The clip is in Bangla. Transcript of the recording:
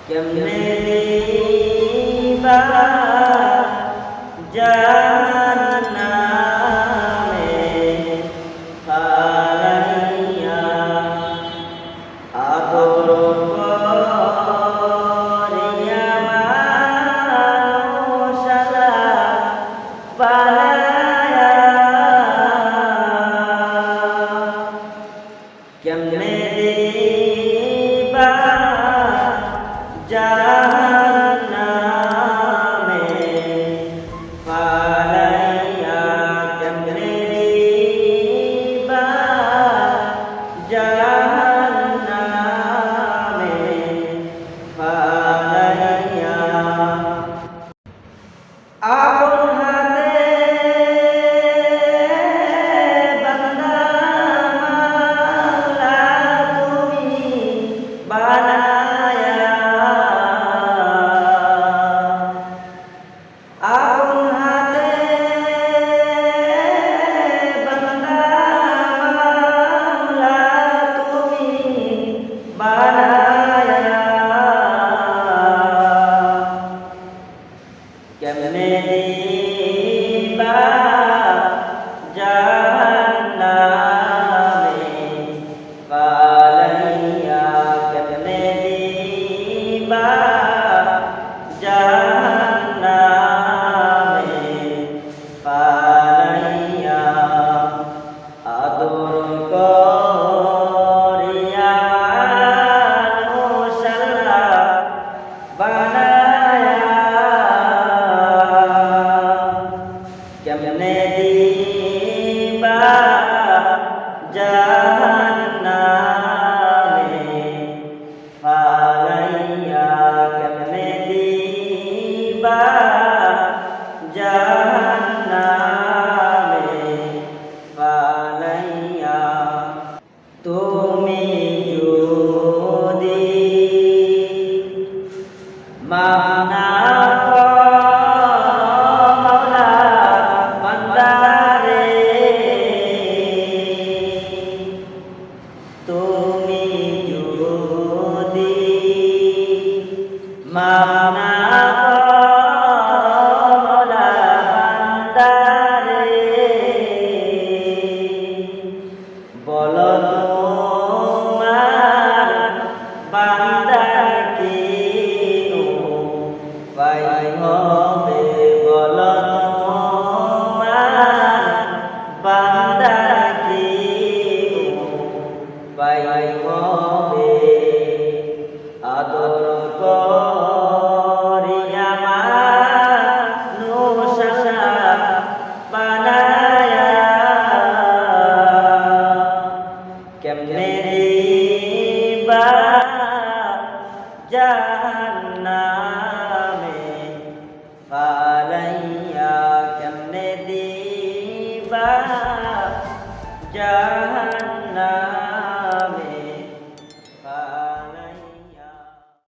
কেমনে দিবা জাহান্নামে ফালাইয়া আদর করিয়া মানুষালা বানায়া কেমনে দিবা জাহান্নামে ফালাইয়া কেমনে দিবা জাহান্নামে ফালাইয়া আপন হাতে বান্দা মাওলা তুমি বানায়া আপন হাতে বান্দা মাওলা তুমি বানায়া কেমনে দিবা জাহান্নামে ফালাইয়া কেমনে দিবা জাহান্নামে ফালাইয়া আদর করিয়া মানুষালা বানায়া কেমনে দিবা জাহান্নামে ফালাইয়া কেমনে দিবা জাহান্নামে ফালাইয়া তুমি যদি মাফ না তুমি যদি মাফ না করো বান্দারে বলো তোমার বান্দা কি উপায় হবে বলো তোমার বান্দা কি উপায় হবে